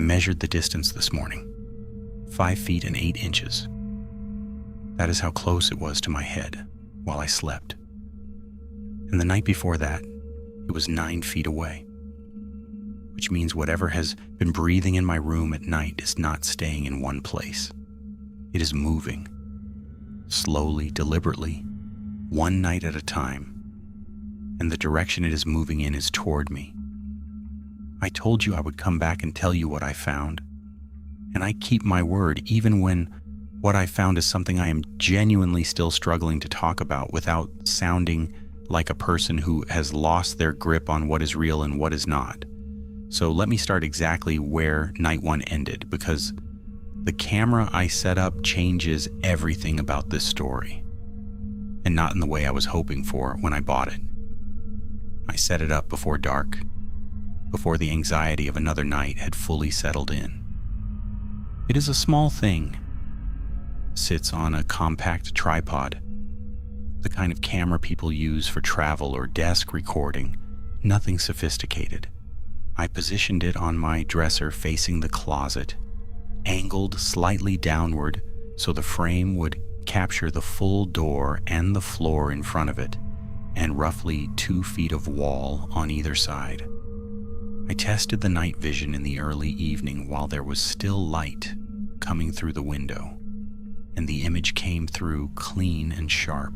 measured the distance this morning, 5 feet and 8 inches. That is how close it was to my head while I slept. And the night before that, it was 9 feet away, which means whatever has been breathing in my room at night is not staying in one place. It is moving, slowly, deliberately, one night at a time, and the direction it is moving in is toward me. I told you I would come back and tell you what I found, and I keep my word even when what I found is something I am genuinely still struggling to talk about without sounding like a person who has lost their grip on what is real and what is not. So let me start exactly where night one ended, because the camera I set up changes everything about this story, and not in the way I was hoping for when I bought it. I set it up before dark, before the anxiety of another night had fully settled in. It is a small thing. Sits on a compact tripod, the kind of camera people use for travel or desk recording, nothing sophisticated. I positioned it on my dresser facing the closet, angled slightly downward so the frame would capture the full door and the floor in front of it, and roughly 2 feet of wall on either side. I tested the night vision in the early evening while there was still light coming through the window, and the image came through clean and sharp.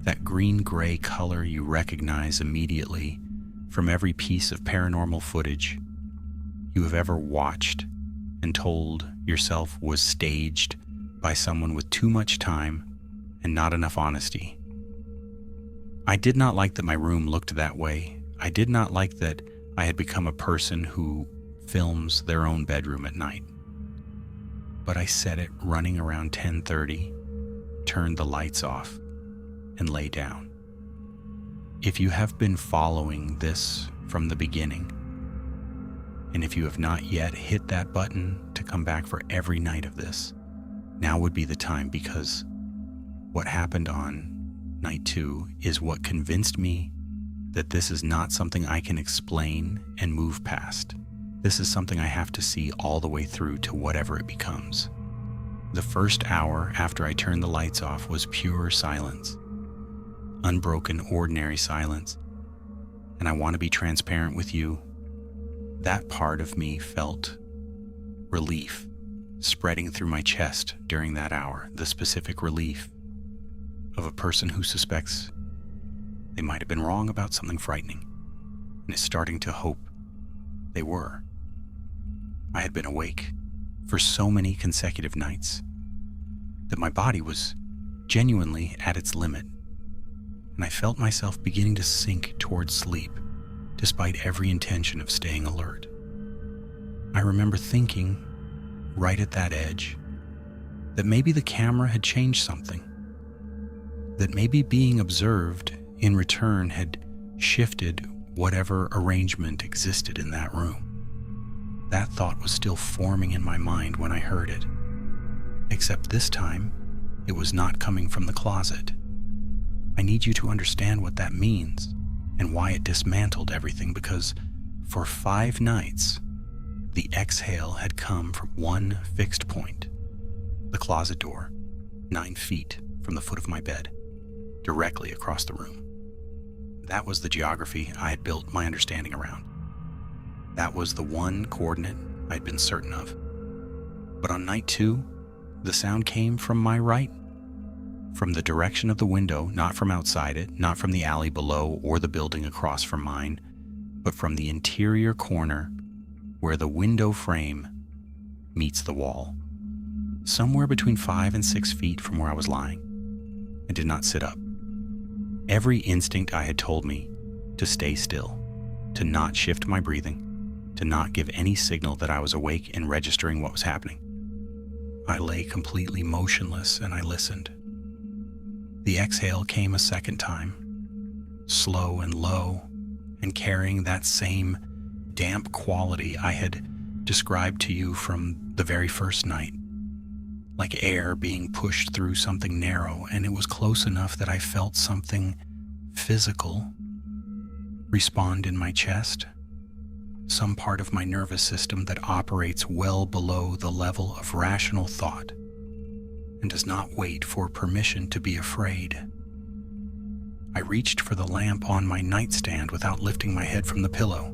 That green-gray color you recognize immediately from every piece of paranormal footage you have ever watched and told yourself was staged by someone with too much time and not enough honesty. I did not like that my room looked that way. I did not like that I had become a person who films their own bedroom at night. But I set it running around 10:30, turned the lights off, and lay down. If you have been following this from the beginning, and if you have not yet hit that button to come back for every night of this, now would be the time, because what happened on night 2 is what convinced me that this is not something I can explain and move past. This is something I have to see all the way through to whatever it becomes. The first hour after I turned the lights off was pure silence. Unbroken, ordinary silence. And I want to be transparent with you. That part of me felt relief spreading through my chest during that hour. The specific relief of a person who suspects they might have been wrong about something frightening and is starting to hope they were. I had been awake for so many consecutive nights that my body was genuinely at its limit, and I felt myself beginning to sink towards sleep despite every intention of staying alert. I remember thinking, right at that edge, that maybe the camera had changed something, that maybe being observed in return had shifted whatever arrangement existed in that room. That thought was still forming in my mind when I heard it, except this time it was not coming from the closet. I need you to understand what that means and why it dismantled everything, because for 5 nights, the exhale had come from one fixed point, the closet door, 9 feet from the foot of my bed, directly across the room. That was the geography I had built my understanding around. That was the one coordinate I'd been certain of. But on night 2, the sound came from my right, from the direction of the window, not from outside it, not from the alley below or the building across from mine, but from the interior corner where the window frame meets the wall, somewhere between 5 and 6 feet from where I was lying. I did not sit up. Every instinct I had told me to stay still, to not shift my breathing, to not give any signal that I was awake and registering what was happening. I lay completely motionless and I listened. The exhale came a second time, slow and low, and carrying that same damp quality I had described to you from the very first night, like air being pushed through something narrow, and it was close enough that I felt something physical respond in my chest. some part of my nervous system that operates well below the level of rational thought and does not wait for permission to be afraid. I reached for the lamp on my nightstand without lifting my head from the pillow.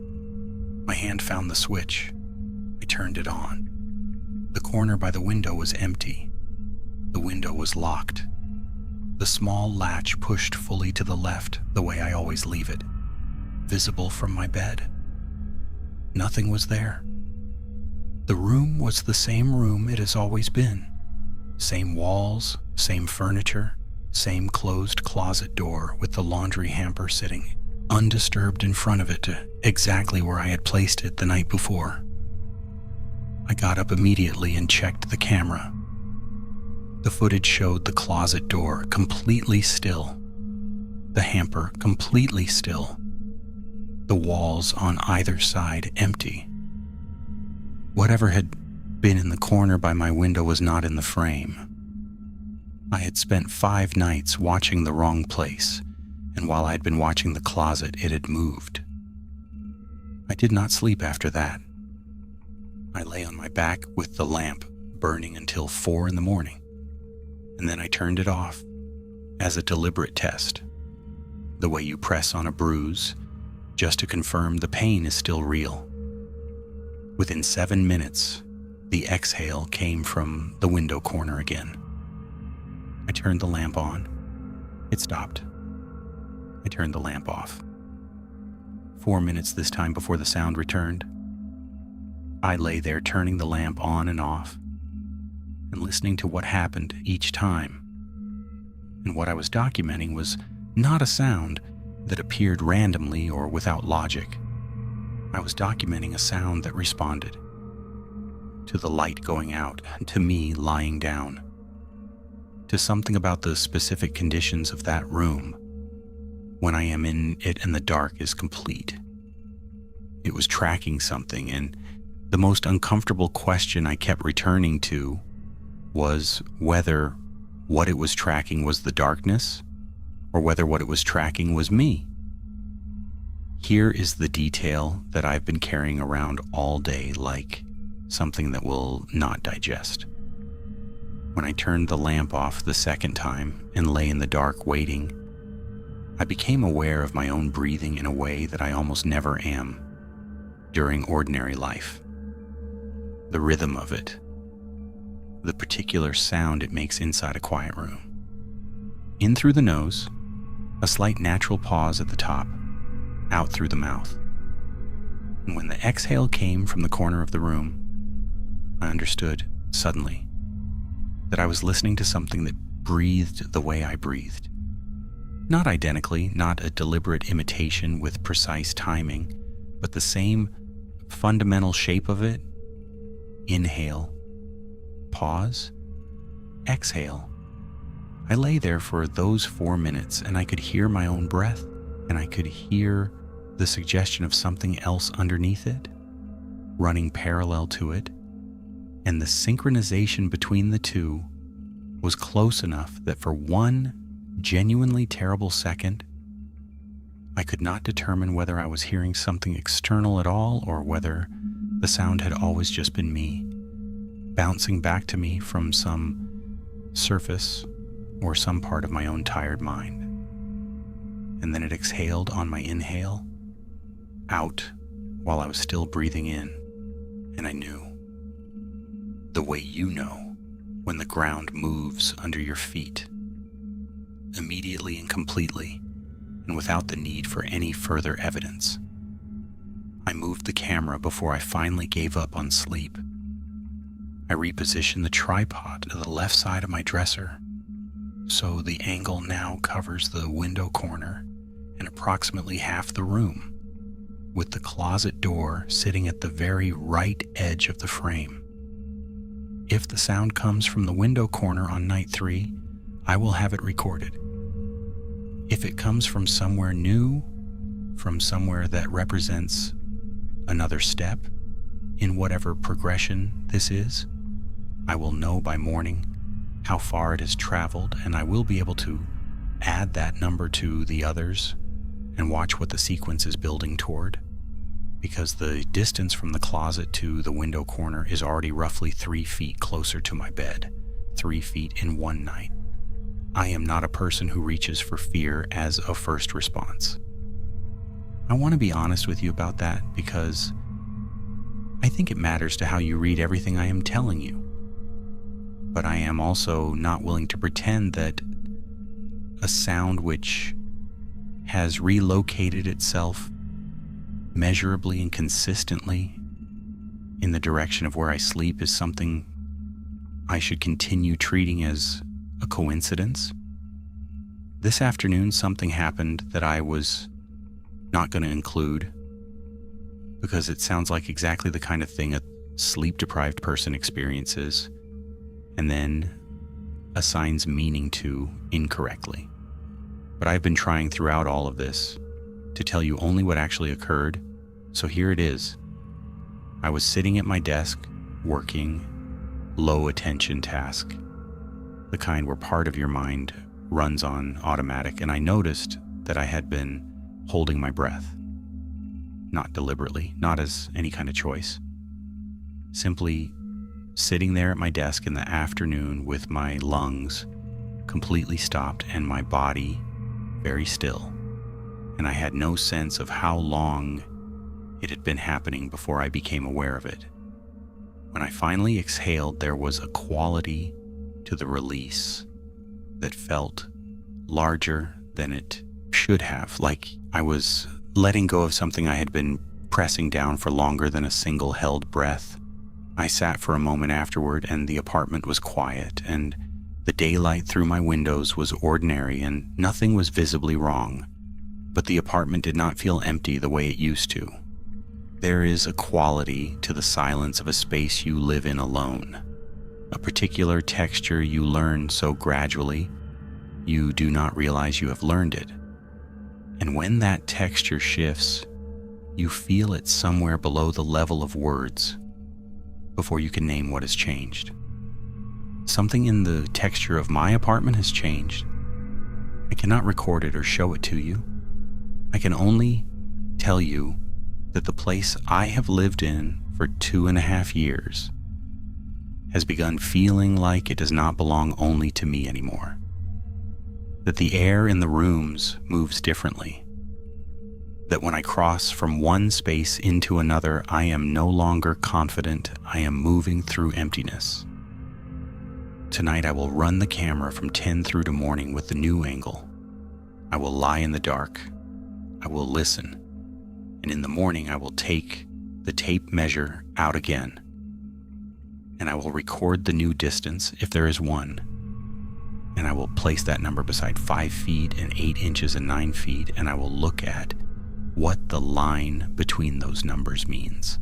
My hand found the switch. I turned it on. The corner by the window was empty. The window was locked. The small latch pushed fully to the left, the way I always leave it, visible from my bed. Nothing was there. The room was the same room it has always been. Same walls, same furniture, same closed closet door with the laundry hamper sitting undisturbed in front of it, exactly where I had placed it the night before. I got up immediately and checked the camera. The footage showed the closet door completely still, the hamper completely still, the walls on either side empty. Whatever had been in the corner by my window was not in the frame. I had spent 5 nights watching the wrong place, and while I had been watching the closet, it had moved. I did not sleep after that. I lay on my back with the lamp burning until 4 in the morning, and then I turned it off as a deliberate test, the way you press on a bruise just to confirm the pain is still real. Within 7 minutes, the exhale came from the window corner again. I turned the lamp on. It stopped. I turned the lamp off. 4 minutes this time before the sound returned. I lay there turning the lamp on and off and listening to what happened each time. And what I was documenting was not a sound that appeared randomly or without logic. I was documenting a sound that responded to the light going out and to me lying down, to something about the specific conditions of that room when I am in it and the dark is complete. It was tracking something, and the most uncomfortable question I kept returning to was whether what it was tracking was the darkness or whether what it was tracking was me. Here is the detail that I've been carrying around all day like something that will not digest. When I turned the lamp off the second time and lay in the dark waiting, I became aware of my own breathing in a way that I almost never am during ordinary life. The rhythm of it, the particular sound it makes inside a quiet room. In through the nose, a slight natural pause at the top, out through the mouth. And when the exhale came from the corner of the room, I understood suddenly that I was listening to something that breathed the way I breathed. Not identically, not a deliberate imitation with precise timing, but the same fundamental shape of it. Inhale, pause, exhale. I lay there for those 4 minutes and I could hear my own breath, and I could hear the suggestion of something else underneath it, running parallel to it, and the synchronization between the two was close enough that for one genuinely terrible second, I could not determine whether I was hearing something external at all or whether the sound had always just been me, bouncing back to me from some surface or some part of my own tired mind. And then it exhaled on my inhale, out while I was still breathing in, and I knew. The way you know when the ground moves under your feet, immediately and completely, and without the need for any further evidence. I moved the camera before I finally gave up on sleep. I repositioned the tripod to the left side of my dresser, so the angle now covers the window corner and approximately half the room, with the closet door sitting at the very right edge of the frame. If the sound comes from the window corner on night 3, I will have it recorded. If it comes from somewhere new, from somewhere that represents another step in whatever progression this is, I will know by morning how far it has traveled, and I will be able to add that number to the others and watch what the sequence is building toward. because the distance from the closet to the window corner is already roughly 3 feet closer to my bed, 3 feet in one night. I am not a person who reaches for fear as a first response. I want to be honest with you about that because I think it matters to how you read everything I am telling you. But I am also not willing to pretend that a sound which has relocated itself measurably and consistently in the direction of where I sleep is something I should continue treating as a coincidence. This afternoon, something happened that I was not going to include because it sounds like exactly the kind of thing a sleep-deprived person experiences and then assigns meaning to incorrectly. But I've been trying throughout all of this to tell you only what actually occurred, so here it is. I was sitting at my desk, working, low attention task, the kind where part of your mind runs on automatic, and I noticed that I had been holding my breath. Not deliberately, not as any kind of choice. Simply sitting there at my desk in the afternoon with my lungs completely stopped and my body very still. And I had no sense of how long it had been happening before I became aware of it. When I finally exhaled, there was a quality to the release that felt larger than it should have, like I was letting go of something I had been pressing down for longer than a single held breath. I sat for a moment afterward, and the apartment was quiet, and the daylight through my windows was ordinary, and nothing was visibly wrong. But the apartment did not feel empty the way it used to. There is a quality to the silence of a space you live in alone, a particular texture you learn so gradually you do not realize you have learned it. And when that texture shifts, you feel it somewhere below the level of words before you can name what has changed. Something in the texture of my apartment has changed. I cannot record it or show it to you. I can only tell you that the place I have lived in for 2.5 years has begun feeling like it does not belong only to me anymore. That the air in the rooms moves differently. That when I cross from one space into another, I am no longer confident I am moving through emptiness. Tonight I will run the camera from 10 through to morning with the new angle. I will lie in the dark. I will listen. And in the morning I will take the tape measure out again. And I will record the new distance, if there is one. And I will place that number beside 5 feet and 8 inches and 9 feet, and I will look at what the line between those numbers means.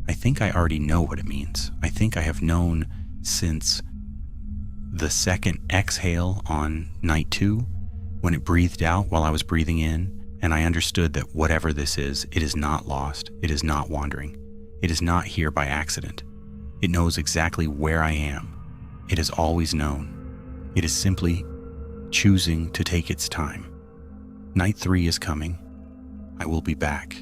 I think I already know what it means. I think I have known since the second exhale on night 2, when it breathed out while I was breathing in, and I understood that whatever this is, it is not lost, it is not wandering, it is not here by accident. It knows exactly where I am. It has always known. It is simply choosing to take its time. Night 3 is coming. I will be back.